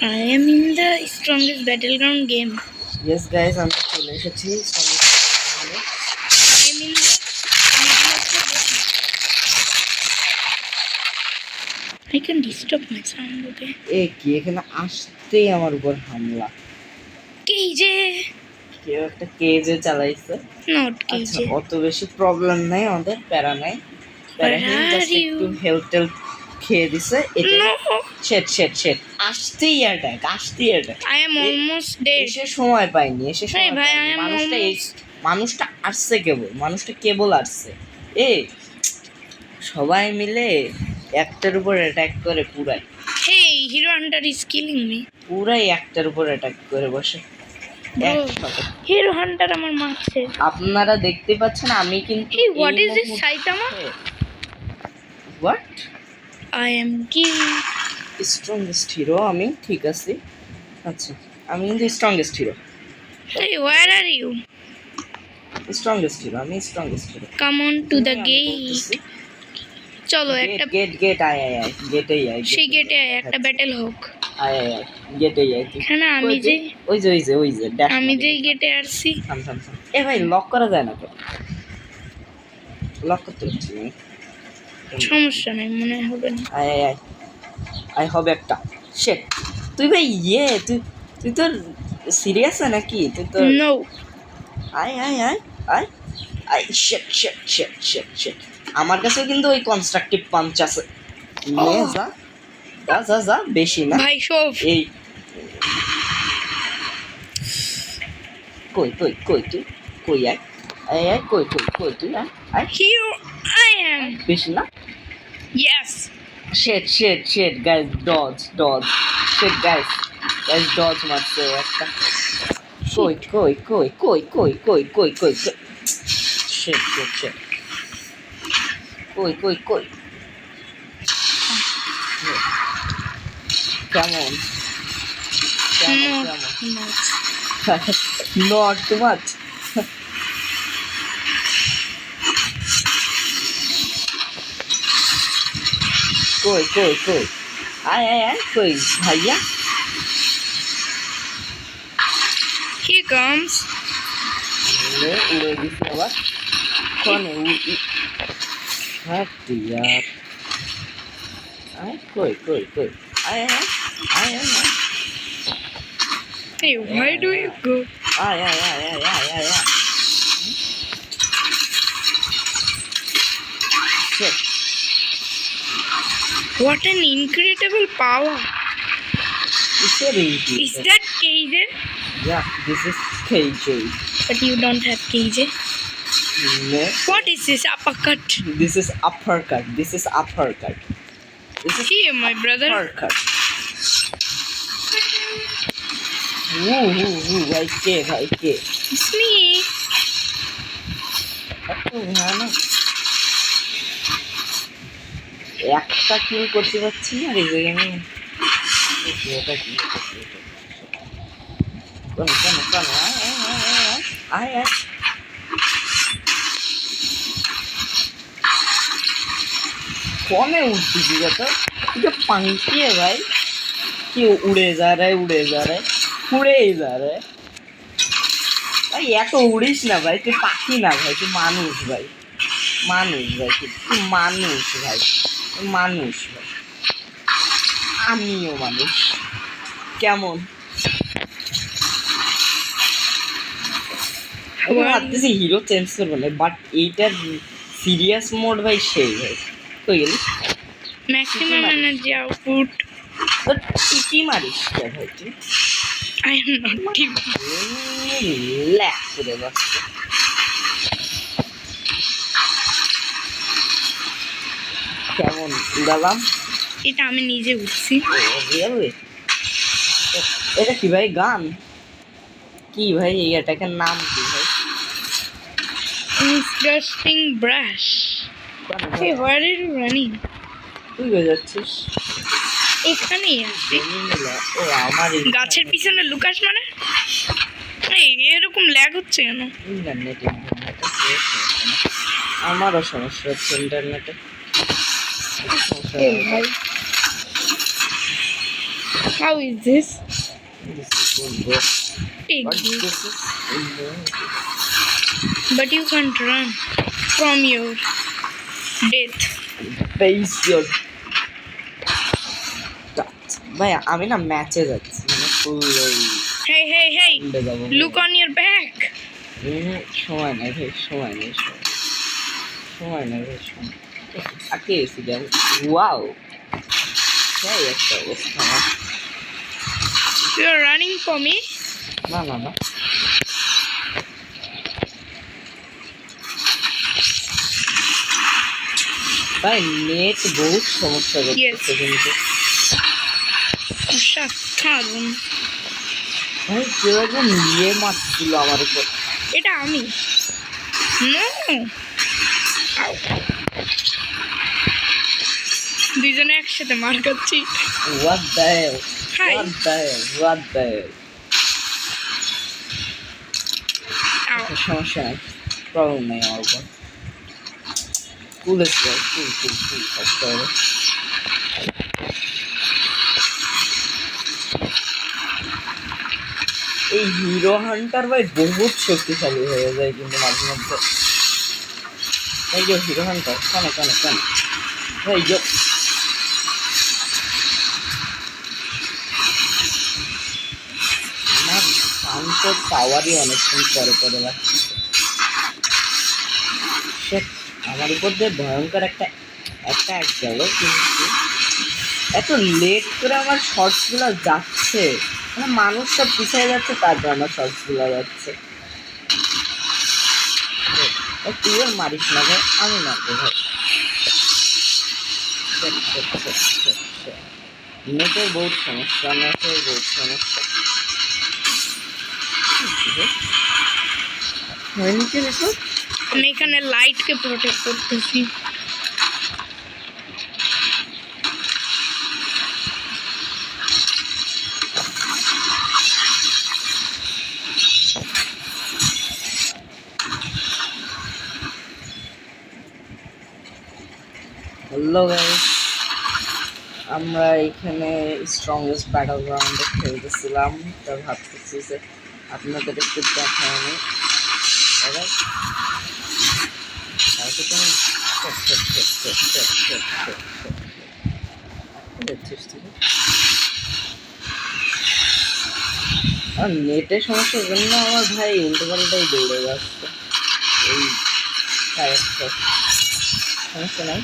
I am in the strongest battleground game. Yes guys, আমরা চলে এসেছি I am in the middle of the game. I can disturb my sound, okay? এ কি এখানে আসতেই আমার উপর হামলা। কেজে কেউ একটা কেজে চালাইছে। not আচ্ছা, কেজে অত বেশি প্রবলেম নাই, আমাদের প্যারা নাই। প্যারাহীন জাস্ট একটু হেলথ খেয়ে দিছে এটা। No, শেট আসতেই attack. I am almost dead. এসে সময় পাইনি, Hey, ভাই, I am মানুষটা আসছে, কেবল আসছে। এ সবাই মিলে একটার উপর অ্যাটাক করে পুরাই। Hey, Hero Hunter is killing me. পুরাই একটার উপর অ্যাটাক করে বসে। Bro, Hero Hunter আমার মারছে। আপনারা দেখতে পাচ্ছেন আমি কিন্তু Hey, what is this Saitama? What? I am king. Strongest hero আমি, ঠিক আছে। আচ্ছা, আমি কিন্তু strongest hero. Hey, where are you? Strongest hero. Come on to the gate. চলো একটা গেট আয় গেটেই আয়। সেই গেটে একটা ব্যাটেল হোক। আয় গেটেই আয়। এখানে আমি যে আমি যেই গেটে আসছি। থাম। এ ভাই, লক করা যায় না তো? লক করতে পারছি না। সমস্যা নাই, মনে হবে না। আয় হবে একটা। শেট, তুই ভাই তুই তোর সিরিয়াস নাকি? তুই তো নো। আয় শেট। আমার কাছে কিন্তু ওই কনস্ট্রাকটিভ পাঞ্চ আছে। নে যা বেশি না ভাই সব এই। কই তুই আয় কই তুই আয়। Hero I am. বেশি না। Yes. Shit guys, dodge. Shit guys dodge মারছে একটা। কই শেট কই কেমন নট টু মাচ। কই আয় কই ভাইয়া। Here comes. উড়ে দিছে আবার কোনে ইয়ার। আয় কই আয় Hey, where do you go? আয় What an incredible power. Is that KJ? Yeah, this is KJ. But you don't have KJ. No. What is this uppercut? This is uppercut. This is Here, my brother. uppercut. ভাই কে It's me. একটা কিল করতে পারছি না রে আমি। আয় कौन है उड़ती जगह तो ये पंखी है भाई कि उड़े जा रहा है उड़े ही जा रहा है भाई। या तो उड़ीस ना भाई, तू पाखी ना भाई, तू मानुष भाई तू मानुष भाई आमियो मानुष কেমন ভাবতেছি হিরো চেঞ্জ করবো না, বাট এইটার সিরিয়াস মোড ভাই সেই ভাই কই গেলি। Maximum energy output. তো টিপি মারিস কে ভাই তুই? I am not TV. Lag করে বসছে। কেমন উড়ালাম? এটা আমি নিজে উঠছি। এটা কি ভাই গান? কি ভাই এটাকে নাম কি ভাই? Disgusting brush. Hey, where are you running? তুই হয়ে যাচ্ছিস এখানেই আছি। ও আমার গাছের পিছনে লুকাস মানে? এই এরকম ল্যাগ হচ্ছে কেন? ইন্টারনেট আমারও সমস্যা হচ্ছে ইন্টারনেটে। ভাই How is this? This is good, bro. Take But this. this is But you can't run from your death. face your touch. ভাই আমি না ম্যাচে যাচ্ছি মানে ফুল ওই Hey, hey, hey! উল্টে যাবো Look on your back. সময় নাই ভাই সময় নেই সময় নেই ভাই সময় আটকে গেছি যাও ওয়াও সেই একটা অবস্থা আমার। You're running for me. না না না ভাই নেট বহুত সমস্যা করতেছে কিন্তু অসাধারণ। ভাই কেউ একজন নিয়ে মারছিল আমার উপর এটা আমি। No. দুইজনে একসাথে মার খাচ্ছি। What the hell? Hi. What the hell? What the hell? Ow. সমস্যা নাই প্রবলেম নেই আমার উপর কুল এসছে কুল থাকতে হবে এই হিরো হান্টার ভাই বহুত শক্তিশালী হয়ে যায় কিন্তু মাঝে মধ্যে এই যে হিরো হান্টার কেন ভাই যে আমার শান্ত পাওয়ারই অনেকক্ষণ পরে লাগছে আমার উপর দিয়ে ভয়ঙ্কর একটা অ্যাটাক গেল কিন্তু এত লেট করে আমার শর্টসগুলো যাচ্ছে মানে মানুষ সব পিছিয়ে যাচ্ছে তারপর আমার শর্টসগুলো যাচ্ছে তুই আর মারিস না ভাই আমি মারবো ভাই নেটের বহুত সমস্যা হয়নি কি দেখো আমি এখানে লাইটকে প্রোটেক্ট করতেছি। হ্যালো গাইস আমরা এখানে স্ট্রংগেস্ট ব্যাটল গ্রাউন্ডে খেলতেছিলাম তা ভাবতেছি যে আপনাদের একটু দেখানো আর নেটের সমস্যার জন্য আমার ভাই উল্টো পাল্টাই দৌড়ে যাচ্ছে এই সমস্যা নাই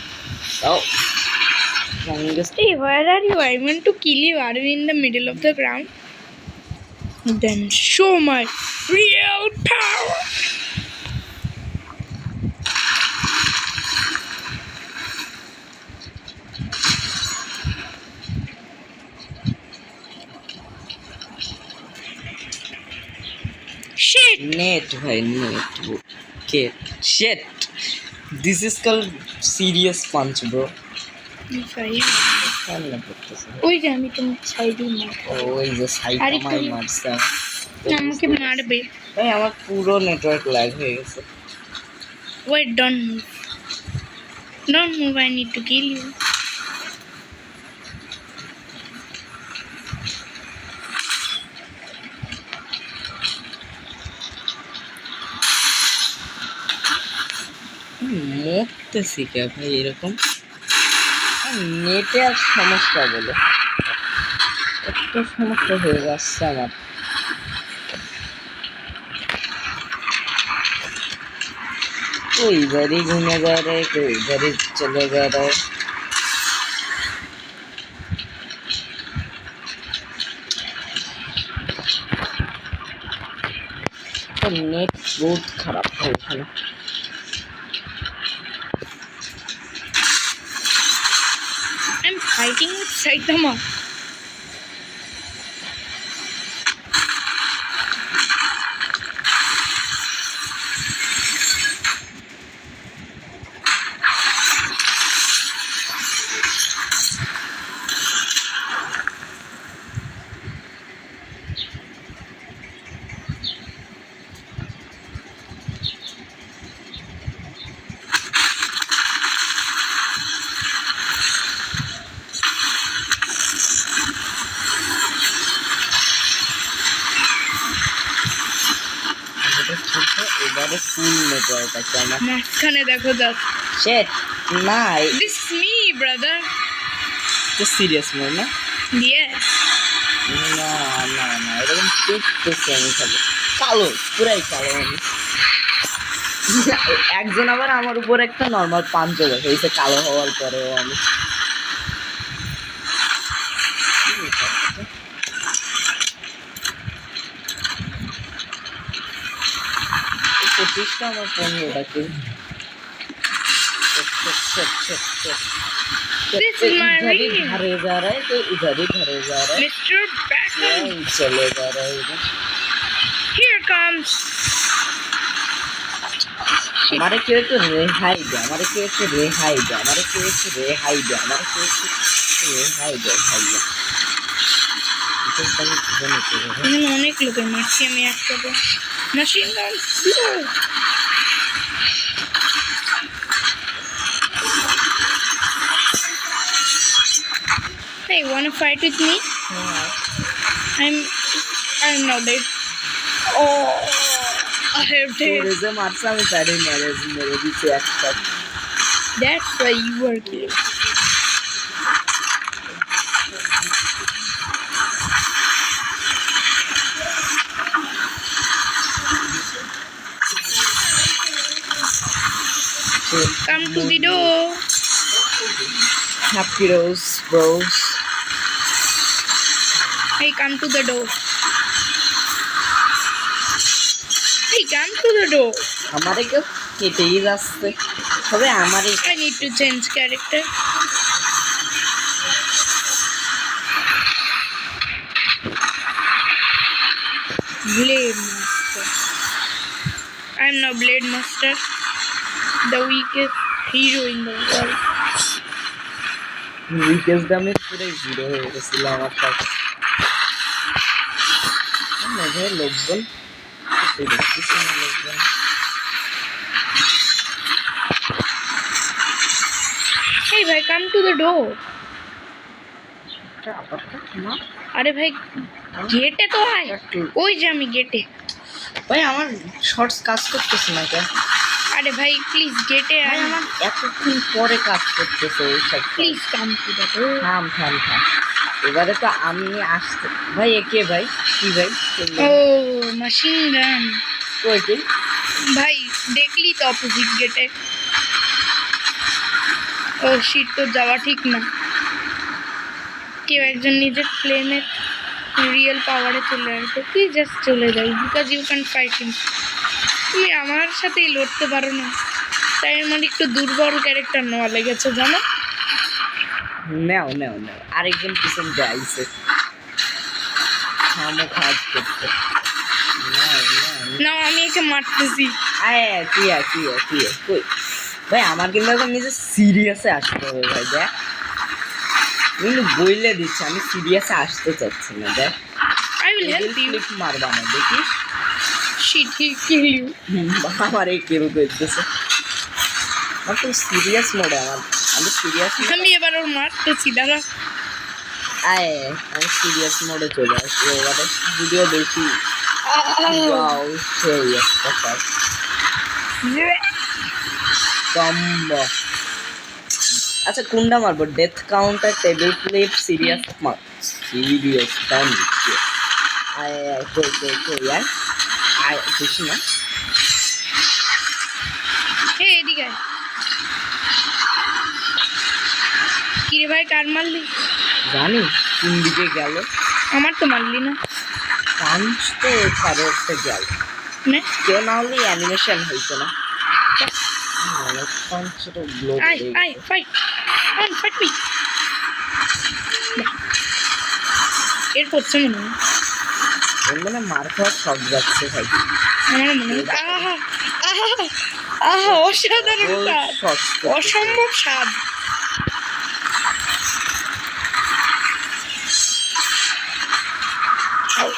তাও strongest Hey, where are you? I want to kill you. Are you in the middle of the ground? Then show my real power. Shit! net ভাই net get shit this is called serious punch bro Sorry. কান্না করতেছে ওই যে আমি তোমার সাইডে মার ওই যে সাইড আরেকটু আমায় মারছে আমাকে মারবে। ভাই আমার পুরো নেটওয়ার্ক ল্যাগ হয়ে গেছে Wait, don't move. Don't move, I need to kill you. মরতেছি কে ভাই এরকম নেটে আর সমস্যা বলে এত সমস্যা হয়ে যাচ্ছে আমার कोई इधर ही घूमे जा रहा है कोई इधर ही चले जा रहा है तो नेट बहुत खराब है এখানে I'm fighting with Saitama. Network আছে আমার। মাঝখানে দেখো যা শেট না, দিস মি ব্রাদার এটা সিরিয়াস মোড না? ইয়েস না না না, এরকম দেখতেছি আমি খালি কালো, পুরাই কালো আমি। একজন আবার আমার উপর একটা নর্মাল পাঞ্চ হয়েছে কালো হওয়ার পরেও আমি। পঁচিশটা আমার 15টাকে। This is my इधर ही ring. धरे जा रहा है तो इधर ही धरे जा रहा है, Mr. Beckham यही चले जा रहा है इधर। here comes हमारे क्यों तो रेहाई दे, हमारे क्यों तो रेहाई दे, हमारे क्यों तो रेहाई दे, हमारे क्यों तो रेहाई दे भैया। इसे सही होने चाहिए। এখানে অনেক লোকের মারছি আমি একসাথে machine gun Hey, wanna fight with me? I'm not dead. Oh, I have dead. तेरे से मारसा में सारे मेरे भी से extra. That's why you are killed. Come to the door. Happy Rose bros। Hey, come to the door. Hey, come to the door. हमारे क्यों केटेई रास्ते तबे हमारे I need to change character. Blade Master. I'm now Blade Master, the weakest hero in the world. weakest damage पूरे zero हो गए আমার কাছে। মজা লোকজন তো দেখতেছি না লোকজন। Hey, bhai, come to the door. এটা আপাতত না আরে ভাই গেটে তো আয় ওই যে আমি গেটে ভাই আমার শর্টস কাজ করতেছে না কেন? আরে ভাই প্লিজ গেটে ভাই আয় আমার এতক্ষণ পরে কাজ করতেছে এই সব। Please come to the door থাম থাম থাম, এবারে তো আমি আসতে। ভাই এ কে ভাই? কি ভাই? ও মেশিন গান কই কে? ভাই দেখলি তো অপোজিট গেটে ও শিট তো যাওয়া ঠিক না কেউ একজন নিজের ফ্লেমের রিয়েল পাওয়ারে চলে আসবে তুই জাস্ট চলে যাই বিকজ ইউ ক্যান ফাইট হিম তুমি আমার সাথেই লড়তে পারো না তাই আমার একটু দুর্বল ক্যারেক্টার নেওয়া লেগেছে জানো নেও নেও নেও, আরেকজন পিছন দিয়ে আইছে থামো কাজ করতে। নাও নাও না আমি একে মারতেছি আয় তুই আয় তুই আয় তুই আয়। কই ভাই আমার কিন্তু এখন নিজে সিরিয়াসে আসতে হবে ভাই। দেখ কিন্তু বইলে দিচ্ছে আমি সিরিয়াসে আসতে চাচ্ছি না। দেখ I will help you click মারবা না দেখিস। শিট হি কিল ইউ আমার এই কেউ করতেছে আমার তো সিরিয়াস মোডে। আমি সিরিয়াস আমি এবার ওর মারতেছি দাঁড়া আয় আমি সিরিয়াস মোডে চলে আসবো এবারে ভিডিও দেখি। ওয়াও সেই একটা ফাইট কম্বো। আচ্ছা কোনটা মারবো? Death counter, table flip, serious মার সিরিয়াস ডান দিচ্ছে। আয় আয় কই কই কই আয় আয় বেশি না। হে এদিকে আয়। কি রে ভাই কার মারলি জানি কোন দিকে গেল। আমার তো মারলি না পাঞ্চ তো ছাড়ে একটা গেল, নে কেউ না হলে অ্যানিমেশন হইতো না। পাঞ্চ তো গ্লো আয় আয় ফাইট অন ফাইট মি এর করছে মনে হয় মানে মার খাওয়ার সব যাচ্ছে ভাই। আমার মনে হয় আহা আহা আহা অসাধারণ স্বাদ অসম্ভব স্বাদ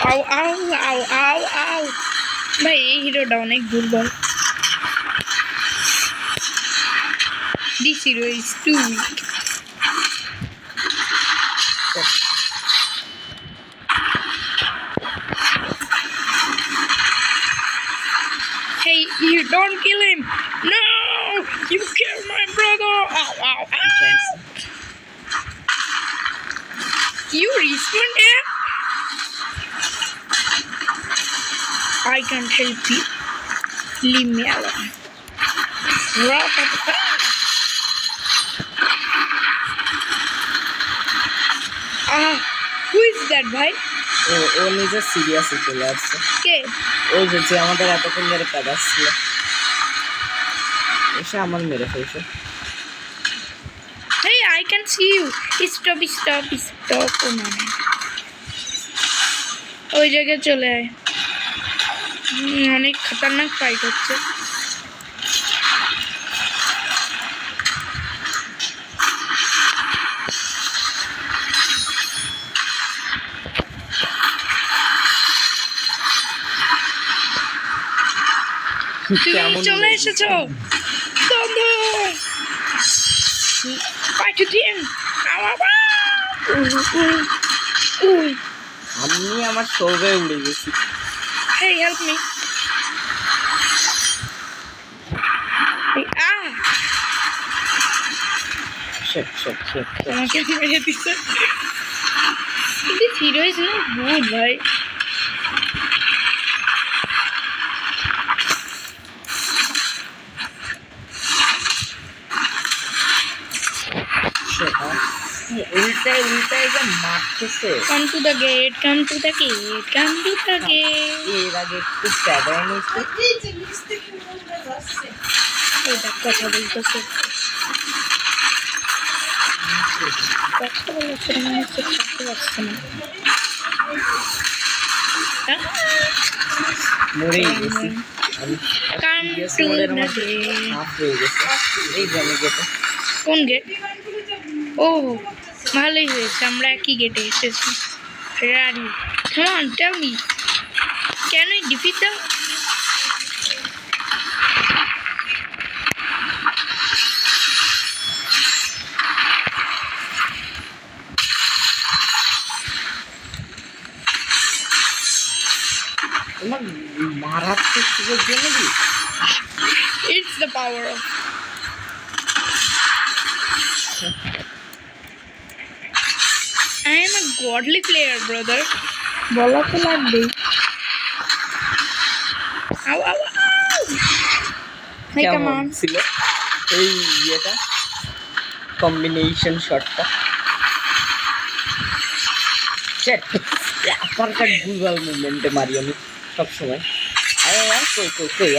আউ আউ আউ আউ আউ ভাই এই হিরোটা অনেক দুর্বল this hero is too weak Hey, you don't kill him. You respond here? I can't help you. Leave me alone. Ah, who is that, bhai? ও নিজে সিরিয়াসে চলে আসছে। কে? ওই যে আমাদের এতক্ষণ ধরে কাঁদাচ্ছিল, এসে আমার মেরে ফেলছে। Hey, I can see you. Stop. Oh no. ওই জায়গায় চলে আয়। অনেক খতরনাক ফাইট হচ্ছে। তুমি চলে এসেছো বন্ধু। ফাইট টিম আমি আমার সর্বে উড়ে গেছি। Hey, help me. Hey, Shit. আমাকে মেরে দিছে। This hero is not good, ভাই। উল্টায় যে মারতেছে। Come to the gate. এর আগে একটু প্যাদায় নিচ্ছে। এটা কথা বলতেছে। কথা বলছে মনে হচ্ছে থাকতে পারছে না। মরেই গেছি আমি। Come to the gate. Half হয়ে গেছে এই জানি গেটে। কোন গেট? ও ভালোই হয়েছে, আমরা একই গেটে এসেছি। Ready? Come on, tell me. Can we defeat them? তোমার মারাত্মক সুযোগ জন্য দি। It's the power of. I am a godly player, brother. বলা তো লাগবেই। Ow. Hey, come কেমন on. ছিল এই ইয়েটা, কম্বিনেশন শটটা? আপারকাট গুগল মুভমেন্টে মারি আমি সবসময়। কই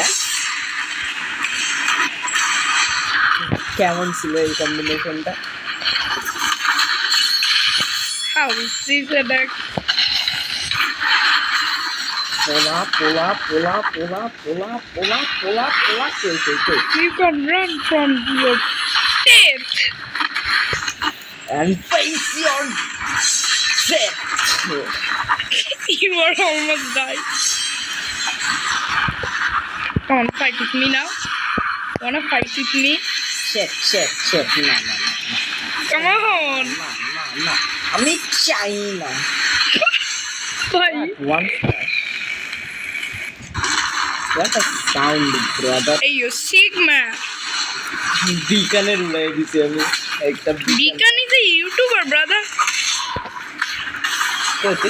কেমন ছিল এই কম্বিনেশনটা? How is this attack? পোলা কই You can run from your death. and face your death. You are almost died. Come on, fight with me now. Wanna fight with me? Shit. না Come on. আমি চাই না। Bye. One flash. What a sound, brother. Hey, you Sigma. Bikaner উড়াই দিছি আমি একটা Beacon is a YouTuber, brother. কইতে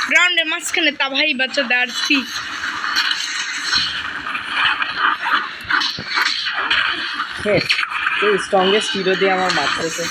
Ground এর মাঝখানে তা ভাই বাচ্চা দাঁড়ছি। এই স্ট্রংগেস্ট হিরো দিয়ে আমার মারতেছে।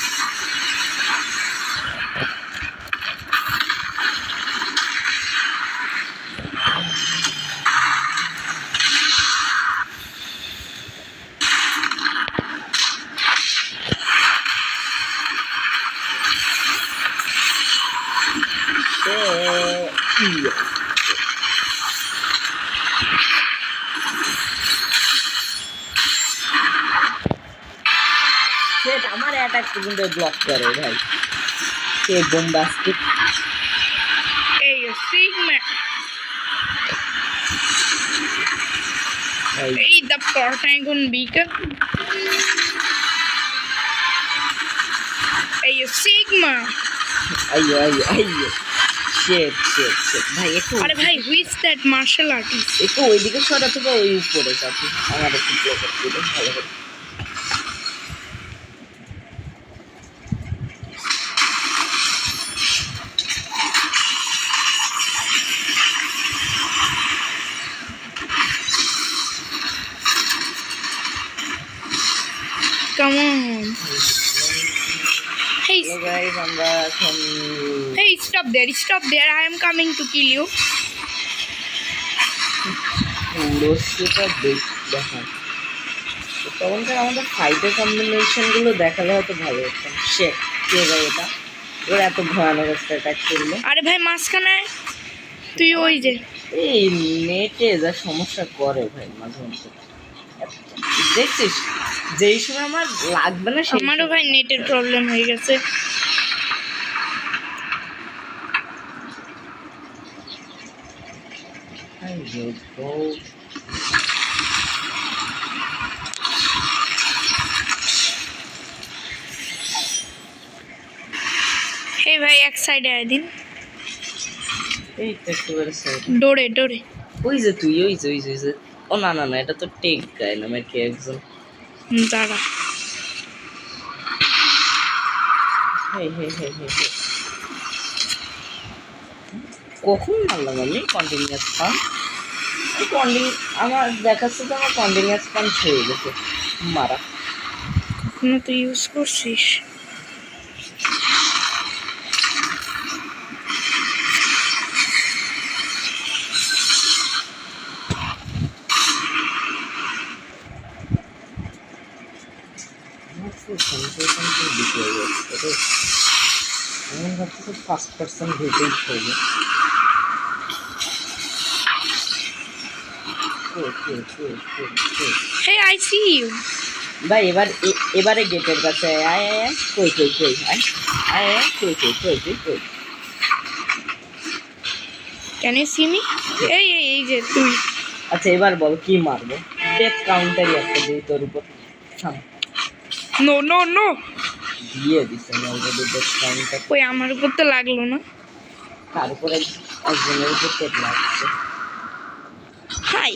আমার অ্যাটাক পর্যন্ত ব্লক করে ভাই, কে bombastic. Hey, you Sigma. Hey, the Portagon Beacon. Hey, you Sigma. আইয়ো শিট ভাই একটু আরে ভাই, who is that martial artist? একটু ওইদিকে সরা থেকে ওই উপরে যাচ্ছে আমার একটু ব্লক করতে ভালো করে। come on. Hey, hello guys, আমরা এখন hey, stop there. I am coming to kill you. উড়োস্যটা দেখান। তখনকার আমাদের ফাইটের কম্বিনেশনগুলো দেখালে হয়তো ভালো হতো। শেট কে ভাই এটা? ওর এত ভয়ানক একটা অ্যাটাক করলো। আরে ভাই মাঝখানে তুই ওই যে এই নেটে যা সমস্যা করে ভাই মাঝে মধ্যে, দেখছিস যেই সময় আমার লাগবে না সেই আমারও ভাই নেটের প্রবলেম হয়ে গেছে। হে ভাই এক সাইডে আয় দিন, এই তো একেবারে সাইড। ডোরে ওই যে তুই ওই যে ও না না না, এটা তো টেক গায় নামে কে একজন। দাঁড়া। হে কখন মারলাম আমি কন্টিনিউয়াস পাম্প? আমার দেখাচ্ছে তো আমার কন্টিনিউয়াস পাম্প হয়ে গেছে মারা। কখনো তো ইউজ করছিস? এমন ভাবছি তো ফার্স্ট পার্সন ভেবেই করবে। Hey I see you. ভাই এবারে গেটের কাছে আয় কই আয় কই। Can you see me? এই যে তুই। আচ্ছা এবার বল কি মারবো? ডেথ কাউন্টারই একটা দিই তোর উপর। থাম, নো দিয়ে দিছে অলরেডি ডেথ কাউন্টার। ওই আমার উপর তো লাগলো না। তার উপরে একজনের উপর টেপ লাগছে। হাই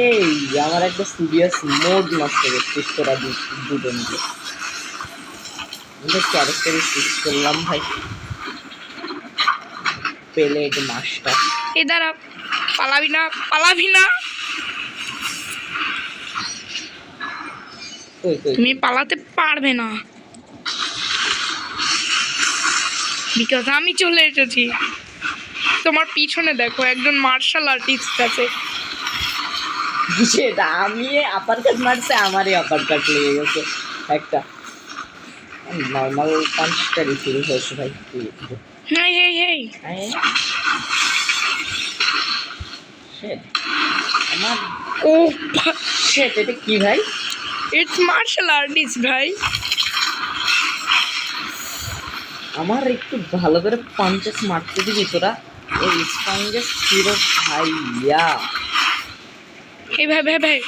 এই আমার একটা সিরিয়াস মোড নষ্ট করছিস তোরা দুজন মিলে। ক্যারেক্টারই সুইচ করলাম ভাই, পেলেট মাস্টার। এই দাঁড়া, পালাবি না। কই তুমি পালাতে পারবে না, বিকজ আমি চলে এসেছি। তোমার পিছনে দেখো একজন মার্শাল আর্টিস্ট আছে। সেটা আমি আপার কাট মারছে, আমারই আপার কাট লেগে গেছে একটা। নর্মাল পাঁচটা রিফিল হয়েছে ভাই। হেই আমার ও শেট, এটা কি ভাই? ইটস মার্শাল আর্টিস্ট ভাই। আমার একটু ভালো করে পাঞ্চেস মারতে দিবি তোরা? এই স্পঞ্জেস ছিল ভাইয়া। Hey, ভাই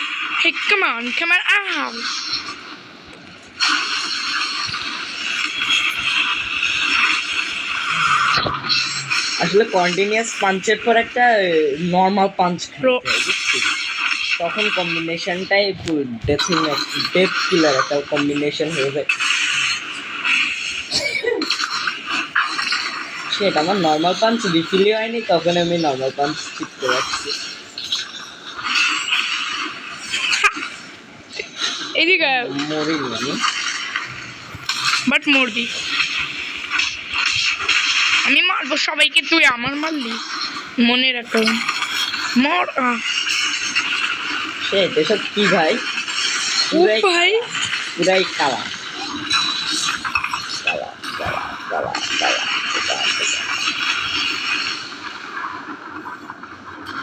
hey, come on ow. আসলে কন্টিনিউয়াস পাঞ্চের পর একটা নর্মাল পাঞ্চ তখন কম্বিনেশনটাই ডেথ কিলার একটা কম্বিনেশন হয়ে যায়। সেটা আমার নর্মাল পাঞ্চ রিফিলই হয়নি, তখন আমি নর্মাল পাঞ্চ শিখতে পারছি। এদিকে মরিনি আমি, বাট মরবি। আমি মারবো সবাইকে, তুই আমার মারলি, মনে রাখো। মর সেট এসব কি ভাই? ও ভাই পুরাই কালা।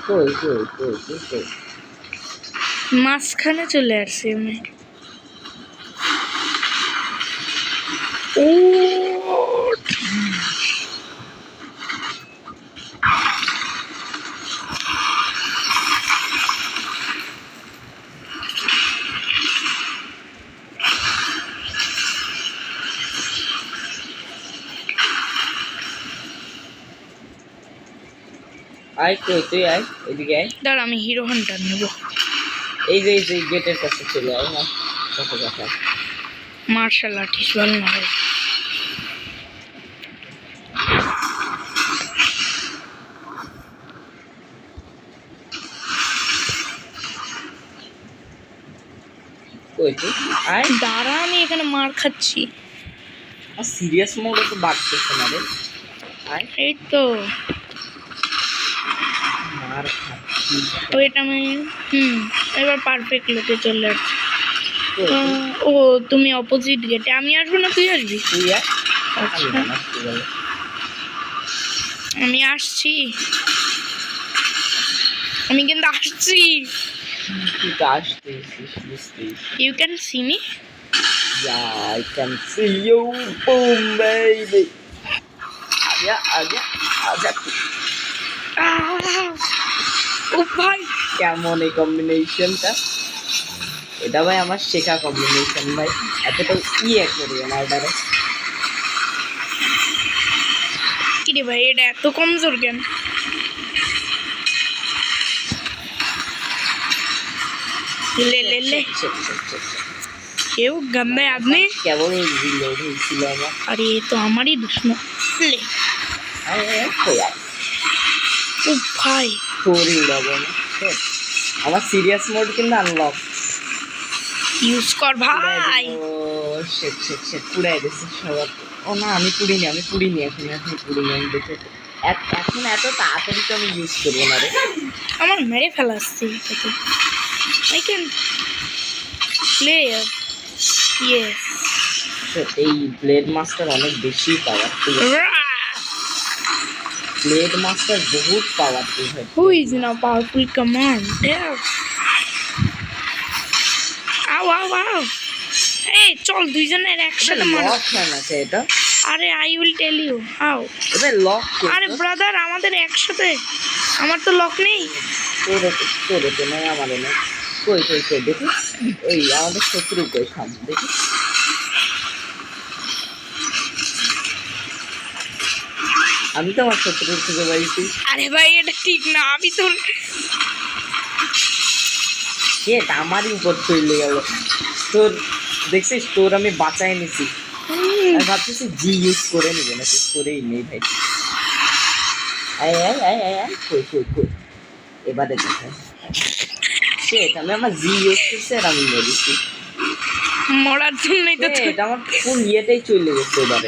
কই মাঝখানে চলে আসছি আমি। ও আয় কই তুই আয়, এদিকে আয়। দাঁড়া আমি হিরো হান্টার নেবো। এই যে গেটের কাছে চলে আয়। না কত কথা। মার্শাল আর্টিস্ট ভালো না ভাই। কই কই তুই আয় দাঁড়া, আমি এখানে মার খাচ্ছি। আর সিরিয়াস মোডে তো বাড়তেছে না রে আয় এই তো মার খাচ্ছি ওইটা আমি এবার পারফেক্ট লোকে চলে আসছি। কই তুই? ও তুমি অপোজিট গেটে, আমি আসবো না তুই আসবি? তুই আয় আমি আচ্ছা জানাস কি বলে আমি আসছি, আমি কিন্তু আসছি। তুই তো আসতেছিস বুঝতেছিস you can see me. Yeah, I can see you, boom, baby. আজা ও ভাই কেমন এই কম্বিনেশনটা? এটা ভাই আমার শেখা কম্বিনেশন ভাই, এতটা ইয়ে করিও না এটারে। কি রে ভাই, এটা এত কমজোর কেন? ले ले ले কেউ গন্দে আদমি। কেবল রিলোড হয়েছিল আমার। আরে এ তো আমারই দুশ্মন। ले ও ভাই তোরই উড়াবো না। আমার সিরিয়াস মোড কিন্তু আনলক ইউজ কর ভাই। শেট পুড়াই দিচ্ছে সবার। ও না আমি পুড়িনি এখন পুড়িনি আমি দেখে এখন এত তাড়াতাড়ি তো আমি ইউজ করবো না রে। আমার মেরে ফেলা আসছে এটাতে। I can play yes. এই ব্লেড মাস্টার অনেক বেশি পাওয়ারফুল, ব্লেড মাস্টার বহুত পাওয়ারফুল হয়। Who is now powerful command আও আও আও। এই চল দুইজনের একসাথে মার। লক হয় না এটা? আরে I will tell you how. এবার লক আরে ব্রাদার আমাদের একসাথে, আমার তো লক নেই। তোরে তো নয় আমারও নয়। কই দেখি ওই আমাদের শত্রু কই থাম দেখি। আমি তো আমার শত্রুর থেকে বাড়িছি। আরে ভাই এটা ঠিক না, আমি তো এটা আমারই উপর চলে গেল। তোর দেখছিস তোর আমি বাঁচাই নিছি। আমি ভাবতেছি জি ইউজ করে নিবে নাকি, করেই নেই ভাই। কই এবারে দেখা সেট আমি আমার জি ইউজ করছি আর আমি মেরেছি। মরার জন্যই তো এটা আমার ফুল ইয়েটাই চলে গেছে এবারে।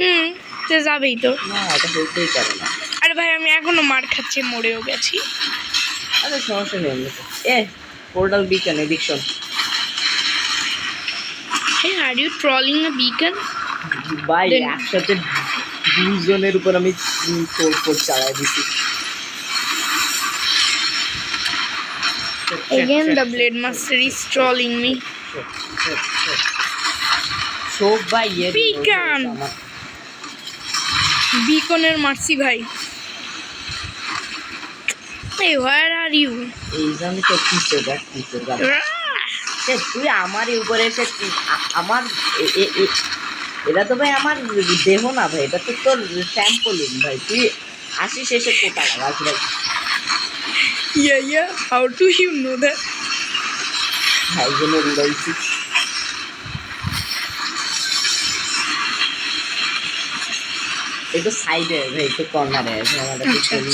সে যাবেই তো। না এটা হইতেই পারে না। আরে ভাই আমি এখনো মার খাচ্ছি, মরেও গেছি। আরে সমস্যা নেই এমনিতে। Portal Beacon addiction. Hey, are you trolling a beacon? ভাই Then- একসাথে দুজনের উপর আমি ফোর চালাই দিছি। Again the blade master is trolling me. সব ভাই এর Beacon! বিকনের মারছি ভাই। Hey, where are you? এই জন্য তো কিসে দেখ তুই আমারই উপরে এসে আমার এটা তো ভাই আমার দেহ না ভাই, এটা তো তোর স্যাম্পলিং ভাই। তুই আসিস এসে কোটা লাগাস ভাই। Yeah, how do you know that? ভাই জন্য উড়াইছি। একটু সাইডে ভাই একটু কর্নারে আছে আমাদের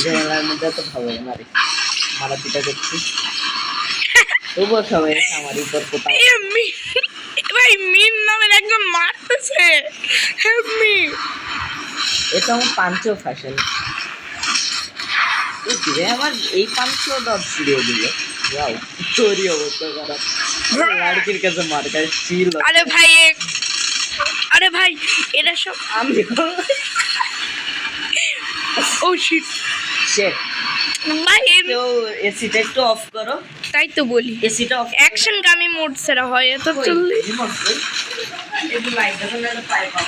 ঝামেলার মধ্যে তো ভালো মারি মারা পিটা করছি। তবুও সবাই এসে আমার উপর কোথায় ভাই মিন নামের একজন মারতেছে। Help me. এটা আমার পাঞ্চও ফ্যাশন। রে আমার এই পাঞ্চও ডট ফিরিয়ে দিল। ওয়াও তোরই অবস্থা খারাপ। লড়কির কাছে মার খাই চিল। আরে ভাই এটা সব আমি ও শিট শেট ভাই তো এসিটা একটু অফ করো। তাই তো বলি এসিটা অফ অ্যাকশন গামি মোড সেরা হয় এত চললে। একটু লাইট দেখো না পাইপ অফ।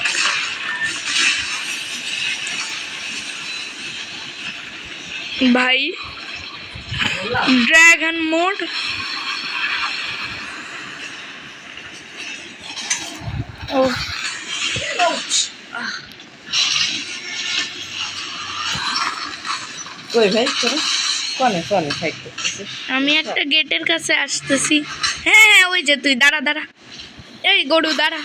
ভাই ড্রাগন মোড ও কই ভাই তোরা কনে ফাইট করতেছিস? আমি একটা গেটের কাছে আসতেছি। হ্যাঁ ওই যে তুই দাঁড়া এই গরু দাঁড়া।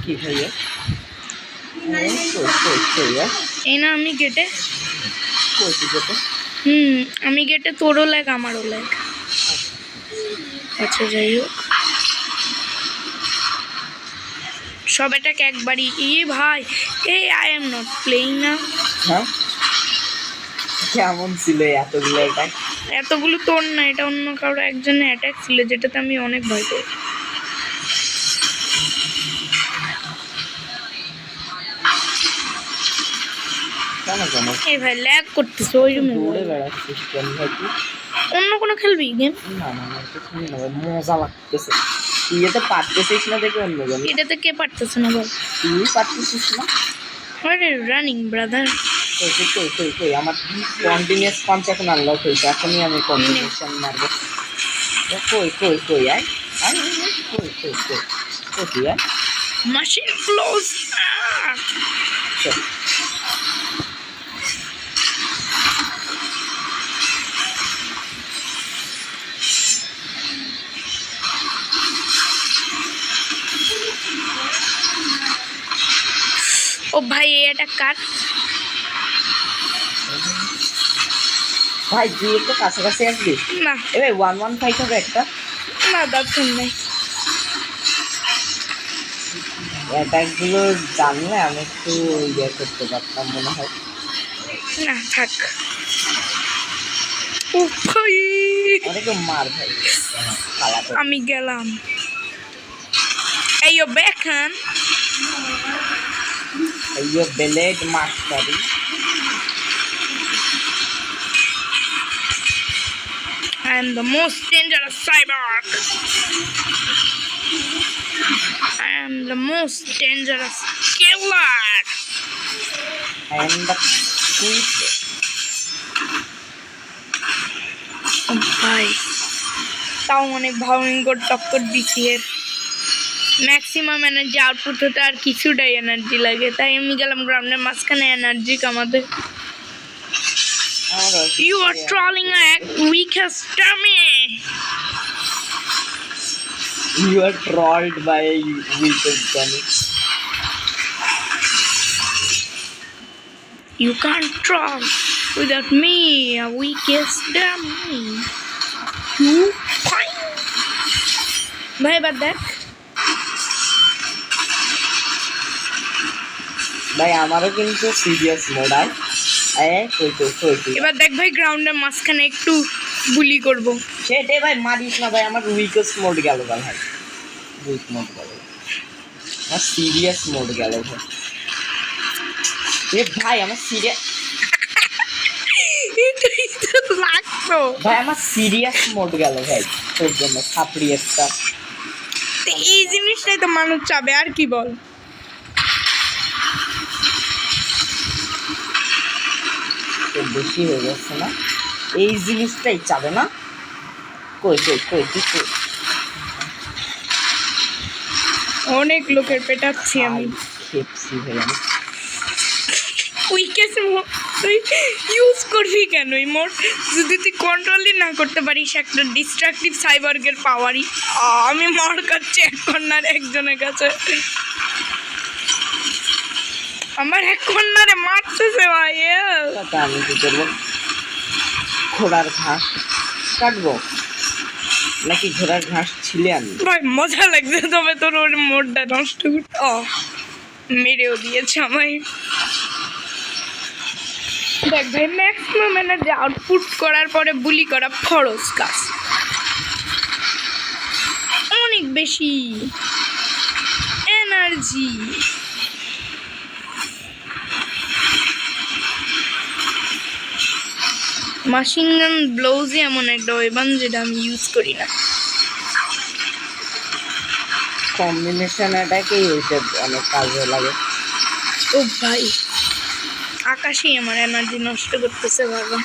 কি ভাইয়া এই না আমি গেটে। কই তুই যেতে? আমি গেটে, তোরও লেগ আমারও লেগ। আচ্ছা যাই হোক, সব অ্যাটাক একবারই। ভাই, এই আই এম নট প্লেইং না। হ্যাঁ, কেমন ছিল এতগুলো এটা? এতগুলো তোর না, এটা অন্য কারো একজনের অ্যাটাক ছিল, যেটাতে আমি অনেক ভয় পাই। কেন কেন এই ভাই ল্যাগ করতেছে ওই জন্য। দৌড়ে বেড়াচ্ছিস কেন ভাই তুই? অন্য কোনো খেলবি গেম? না না না, এটা শুনি না ভাই, মজা লাগতেছে। তুই এটা পারতেছিস না দেখে অন্য জন। এটাতে কে পারতেছে না বল? তুই পারতেছিস না? What are running brother? কই কই কই কই কই আমার কন্টিনিউয়াস পাঞ্চ এখন আনলক হয়েছে, এখনই আমি কম্বিনেশন মারবো। কই কই কই আয় আয় আয়, আয়, কই কই কই কই তুই আয় মেশিন ক্লোজ। চল। ও ভাই, এটা কার? ভাই তুই একটু কাছাকাছি আসবি। না এবার 1-1 ফাইট হবে একটা। না, দরকার নেই। অ্যাটাকগুলো জানলে আমি একটু ইয়ে করতে পারতাম মনে হয়। না থাক। ও ভাই, অনেকে মার ভাই খালাতে। আমি গেলাম। এই বেখান, ইয়ে blade Mashrafe. I am the most dangerous cyborg. I am the most dangerous killer. And the sweet. ও ভাই, তাও অনেক ভয়ঙ্কর টক্কর দিচ্ছি এর। ম্যাক্সিমাম এনার্জি আউটপুট হতে আর কিছুটাই এনার্জি লাগে, তাই আমি গেলাম গ্রাউন্ডের মাঝখানে এনার্জি কামাতে। You are trolling a weakest dummy. You are trolled by a weakest dummy. You can't troll without me, a weakest dummy. You fine. ভাই এবার দেখ। ভাই আমারও কিন্তু সিরিয়াস মোড আয়। কই কই কই কই এবার দেখ ভাই, গ্রাউন্ডের মাঝখানে একটু বুলি করব। সেটাই ভাই, মারিস না ভাই, আমার উইকেস্ট মোড গেল ভাই। উইক মোড গেল, আমার সিরিয়াস মোড গেল ভাই। এ ভাই আমার সিরিয়াস এটাই তো লাগতো। ভাই, আমার সিরিয়াস মোড গেল ভাই তোর জন্য ছাপড়ি একটা। তো এই জিনিসটাই তো মানুষ চাবে, আর কি বল? তো বেশি হয়ে যাচ্ছে না? এই জিনিসটাই চাবে না? কই কই কই তুই কই? অনেক লোকের পেটাচ্ছি আমি। খেপসি হয়ে আমি। উইকেস তুই ইউজ করবি কেন এই মোড? যদি তুই কন্ট্রোলই না করতে পারিস একটা ডিস্ট্রাকটিভ সাইবর্গের পাওয়ারই। আমি মার খাচ্ছি এক কর্নার একজনের কাছে। আমার এক কর্নারে মারতেছে ভাই। তা আমি কি করবো? ঘোড়ার ঘাস কাটবো নাকি ঘোড়ার ঘাস ছিলে আমি? ভাই মজা লাগছে, তবে তোর ওর মোডটা নষ্ট করতে। মেরেও দিয়েছে আমায়। দেখ ভাই, ম্যাক্সিমাম এনার্জি আউটপুট করার পরে বুলি করা ফরজ কাজ, অনেক বেশি এনার্জি। মেশিন গান ব্লাউজই এমন একটা ওয়েপন যেটা আমি ইউজ করি না। কম্বিনেশন এটাকেই ওইটা অনেক কাজে লাগে। ও ভাই, আকাশেই আমার এনার্জি নষ্ট করতেছে বাবা।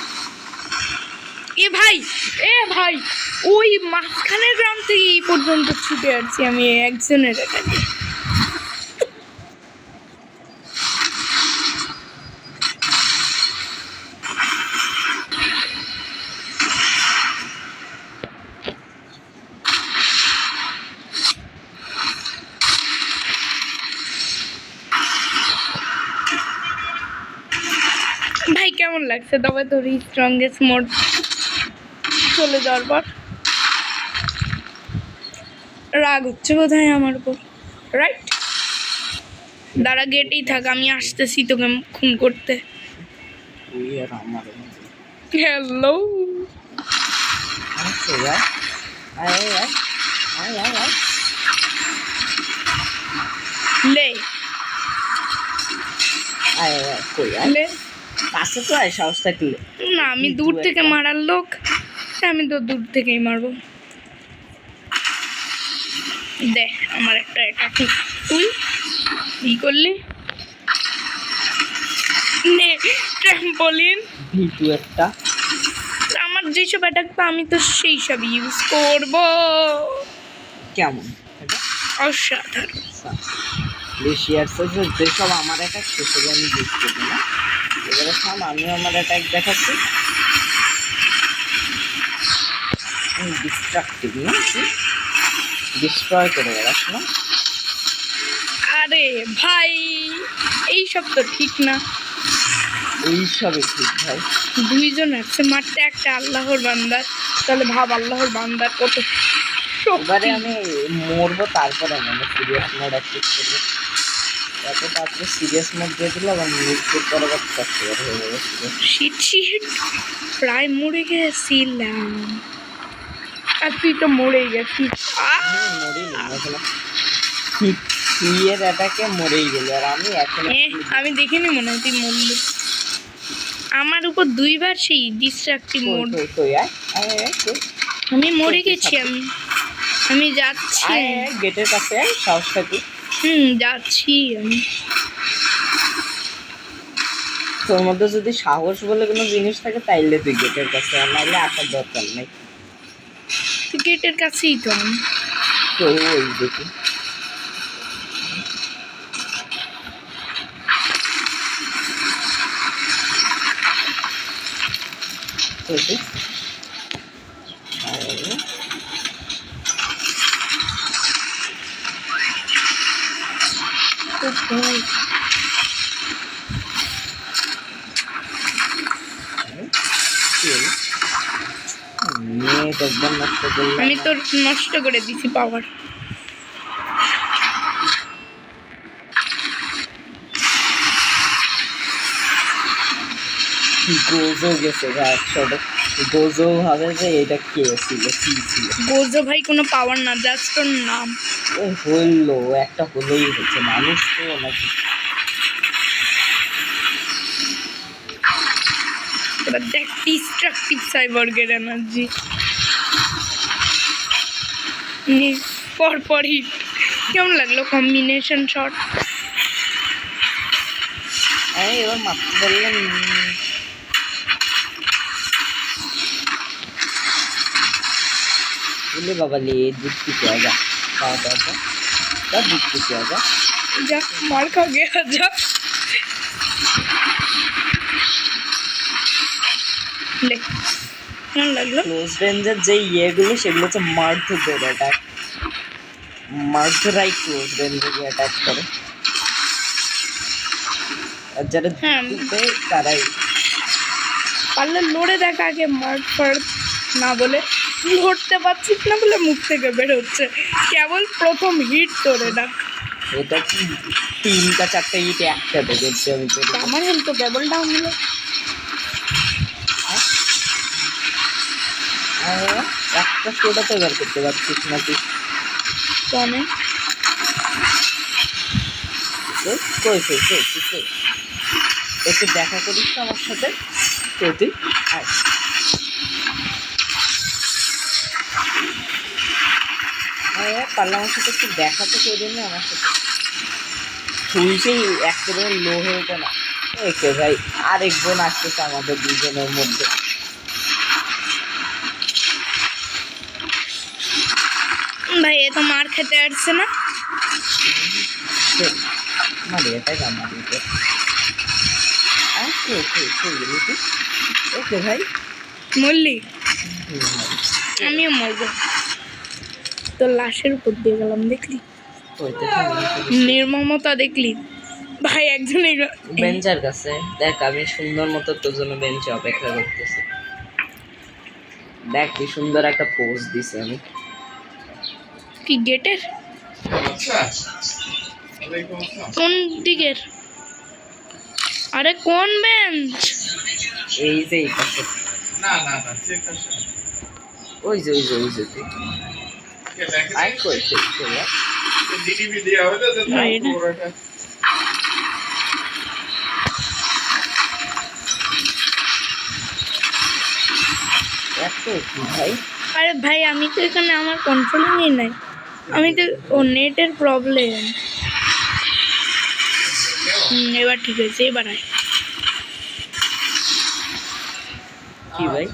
ভাই ওই মাঝখানের গ্রাউন্ড থেকে এই পর্যন্ত ছুটে আসছি আমি একজনের এটাকে। ভাই কেমন লাগছে তবে তোর স্ট্রংগেস্ট মোড চলে যাওয়ার পর? রাগ হচ্ছে বোধহয় আমার উপর, রাইট? দাঁড়া, গেটেই থাক, আমি আসতেছি তোকে খুন করতে। তুই আর আমার হ্যালো, আয় আয় আয় আয় আয় আয় লে আয় আয় কই আয় লে। কাছে তো আয়, সাহস থাকলে। না, আমি দূর থেকে মারার লোক, আমি তো দূর থেকেই মারবো। দে আমার একটা এটা, তুই কি করলি? নে ট্র্যাম্পোলিন। ভিটু একটা আমার যেসব অ্যাটাক তো আমি তো সেই সব ইউজ করবো। কেমন এটা অসাধারণ। বেশি আসছে যেসব আমার অ্যাটাক সেসব আমি ইউজ করবো না। এবারে থাম, আমিও আমার অ্যাটাক দেখাচ্ছি। ডিস্ট্রাকটিভ না, ডিস্ট্রয় করে বেড়াস না। আরে ভাই, এইসব তো ঠিক না। এইসবই ঠিক ভাই। দুইজন আছে মারতে, একটা আল্লাহর বান্দার, তাহলে ভাব আল্লাহর বান্দার কত এবারে শক্তি। আমি মরবো, তারপরে আমি সিরিয়াস মোড অ্যাক্টিভ করবো। এত তাড়াতাড়ি সিরিয়াস মোড দিয়ে দিলে আবার মৃত্যুর পরবর্তী কষ্টকর হয়ে যাবে। শিট শিট, প্রায় মরে গেছিলাম, আর তুই তো মরেই গেছিস। মরেই নেই এখনো, তুই এর অ্যাটাকে মরেই গেলি, আর আমি এখনো আমি দেখিনি, মনে হয় তুই মরলি। আমার উপর দুইবার সেই ডিস্ট্রাকটিভ মোড। আমি মরে গেছি, আমি যাচ্ছি। গেটের কাছে আয়, সাহস থাকি। যাচ্ছি আমি। তোর মধ্যে যদি সাহস বলে কোনো জিনিস থাকে তাইলে তুই গেটের কাছে, আর নাইলে আসার দরকার নেই। গেটের কাছেই তো আমি। তো ওই দেখি একদম নষ্ট করলাম। আমি তোর নষ্ট করে দিছি পাওয়ার। গোজো গেছে গা একশোটা। গোজো ভাবে যে এটা কে ছিল, কি ছিল। গোজো ভাই কোনো পাওয়ার না, জাস্ট ওর নাম। ও হইলো, একটা হলেই হচ্ছে, মানুষ তো নাকি। এবার দেখ ডিস্ট্রাকটিভ সাইবর্গের এনার্জি পরপরই। কেমন লাগলো কম্বিনেশন শট? এবার মারতে বললাম বলে বাবা লে দুধ পিকে আজা খাওয়া দাওয়া যা, দুধ পিকে আজা যা মার খা গে যা। লে কেমন লাগলো? ক্লোজ রেঞ্জের যে ইয়েগুলো সেগুলো হচ্ছে মার্ধদের অ্যাটাক। মার্ধরাই ক্লোজ রেঞ্জে গিয়ে অ্যাটাক করে, আর যারা দিতে তারাই। পারলে লড়ে দেখা আগে, মার ফার না বলে। লড়তে পারছিস না বলে মুখ থেকে বেরোচ্ছে, কেবল প্রথম হিট তোরে না। এটা কি 3-4টা ইট একসাথে করছি আমি তো। আমার হেল তো কেবল ডাউন হলো। একটা সোডা তো বের করতে পারছিস না তুই। কমে কই কই কই তুই কই? একটু দেখা করিস তো আমার সাথে। কই তুই? আয় পারলে আমার সাথে একটু দেখা তো করে নি আমার সাথে। তুই সেই একেবারে লো হয়ে ওঠে না। ওকে ভাই, আরেক বোন আসতেছে আমাদের দুজনের মধ্যে। ভাই এ তো মার খেতে আসছে না। আমার এটাই আমার দিতে। ওকে ভাই, মরলি? আমিও মরবো। তোর লাশের উপর দিয়ে গেলাম, দেখলি নির্মমতা? দেখলি ভাই একজন বেঞ্চার কাছে দেখ, আমি সুন্দর মতো তোর জন্য বেঞ্চে অপেক্ষা করতেছি। দেখ কি সুন্দর একটা পোজ দিছি আমি। কি গেটের কোন দিকের? আরে কোন বেঞ্চ? এই যে এই পাশে ওই যে আই করছে এত কি ভাই? আরে ভাই আমি তো এখানে আমার কন্ট্রোলিংই নাই, আমি তো ও নেটের প্রবলেম। এবার ঠিক আছে, এবার আয়। কি ভাই?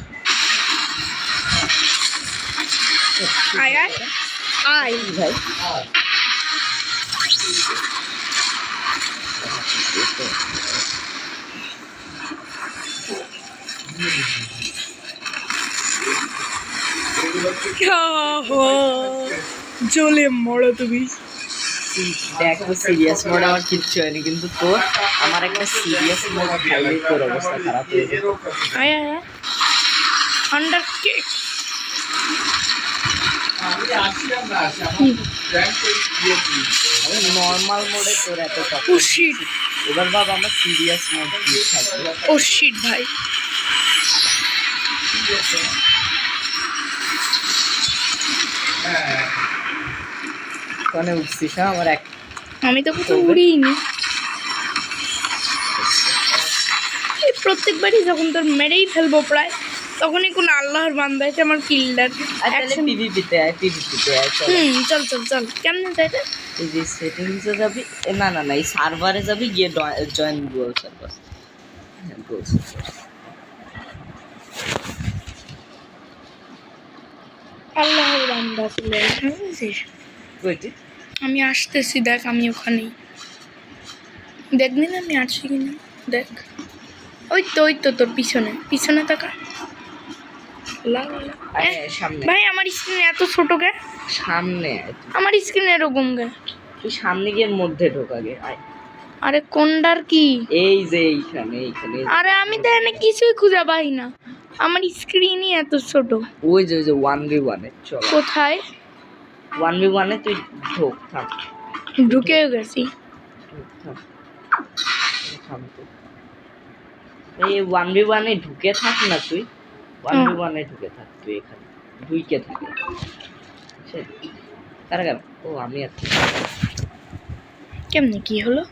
আয় আয় আয় কি ভাই? জলে মরো তুমি। দেখো সিরিয়াস মোড আমার কিচ্ছু হয়নি, কিন্তু তোর আমার একটা সিরিয়াস মোড খাইলে তোর অবস্থা খারাপ হয়ে যাবে। আয় আয় আয় আন্ডার কেক। আমি নর্মাল মোডে তোর এত টপ। ও শিট, এবার ভাব আমার সিরিয়াস মোড কি থাকবে। ও শিট ভাই। ওখানে উঠছিস না আমার এক আমি তো কোথাও উড়িনি। এই প্রত্যেকবারই যখন তোর মেরেই ফেলবো প্রায়, তখনই কোন আল্লাহর বান্দা এসে আমার কিলটার তাহলে পিভিপিতে আয়, পিভিপিতে আয় চল। চল চল চল। কেমনে যায় এটা? এই যে সেটিংসে যাবি, না না না এই সার্ভারে যাবি, গিয়ে জয়েন গুগল সার্ভার। হ্যাঁ গুগল সার্ভার। আল্লাহর বান্দা চলে বুঝছিস? ওইটি আমি আসতেছি, দেখ আমি ওখানেই। দেখবি না আমি আসছি কিনা? দেখ ওই তো তোর পিছনে পিছনে তাকা। আয় সামনে, ভাই আমার স্ক্রিন এত ছোট গে? সামনে আয় তুই। আমার স্ক্রিন এরকম গে? তুই সামনে গিয়ে মধ্যে ঢোকা গে আয়। আরে কোনটার কি? এই যে এইখানে এইখানে। আরে আমি তো এখানে কিছুই খুঁজে পাই না, আমার স্ক্রিনই এত ছোট। ওই যে 1v1 এ চল। কোথায়? 1v1 এ তুই ঢোক, থাক ঢুকেও গেছি। ঢোক, থাক থাম তুই। এই 1v1 এ ঢুকে থাক না তুই, 1v1 এ ঢুকে থাক তুই, এখানে ঢুকে থাকে। কারা কারা? ও আমি আর কেমনে কি হলো?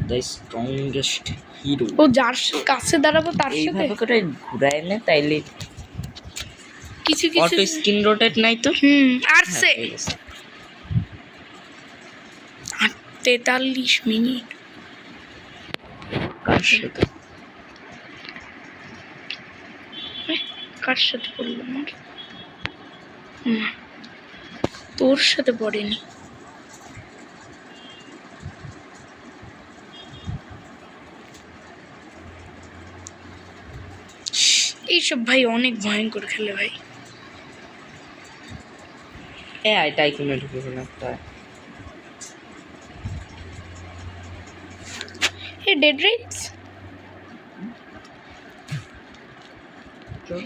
The strongest hero. ও যার কাছে দাঁড়াবো তার সাথে এইভাবে করে ঘুরায় নে, তাইলে কিছু কিছু। অটো স্ক্রিন রোটেট নাই তো? আসছে। হয়ে গেছে। 43 মিনিট। কার সাথে? কার সাথে পড়লো আমার? না, তোর সাথে পড়েনি। এইসব ভাই অনেক ভয়ঙ্কর খেলে ভাই। আয় টাইকুনে ঢুকে গেল একটা। ডেড রেটস চল